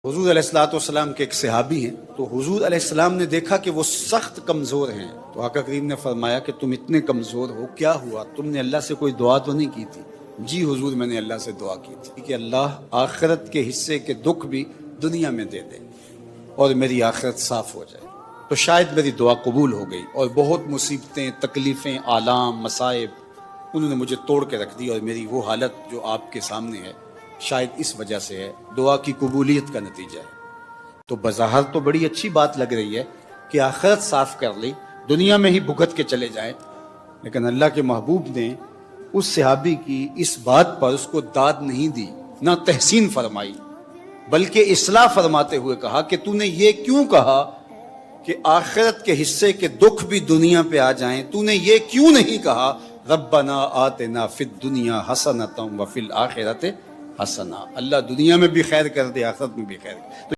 حضور علیہ الصلوۃ والسلام کے ایک صحابی ہیں، تو حضور علیہ السلام نے دیکھا کہ وہ سخت کمزور ہیں، تو آقا کریم نے فرمایا کہ تم اتنے کمزور ہو، کیا ہوا؟ تم نے اللہ سے کوئی دعا تو نہیں کی تھی؟ جی حضور، میں نے اللہ سے دعا کی تھی کہ اللہ آخرت کے حصے کے دکھ بھی دنیا میں دے دے اور میری آخرت صاف ہو جائے، تو شاید میری دعا قبول ہو گئی، اور بہت مصیبتیں، تکلیفیں، آلام، مصائب انہوں نے مجھے توڑ کے رکھ دی، اور میری وہ حالت جو آپ کے سامنے ہے شاید اس وجہ سے ہے، دعا کی قبولیت کا نتیجہ ہے۔ تو بظاہر تو بڑی اچھی بات لگ رہی ہے کہ آخرت صاف کر لی، دنیا میں ہی بھگت کے چلے جائیں، لیکن اللہ کے محبوب نے اس صحابی کی اس بات پر اس کو داد نہیں دی، نہ تحسین فرمائی، بلکہ اصلاح فرماتے ہوئے کہا کہ تو نے یہ کیوں کہا کہ آخرت کے حصے کے دکھ بھی دنیا پہ آ جائیں؟ تو نے یہ کیوں نہیں کہا ربنا آتنا فی الدنیا حسنۃ وفی الآخرۃ حسنہ؟ اللہ دنیا میں بھی خیر کر دے، آخرت میں بھی خیر کر دے۔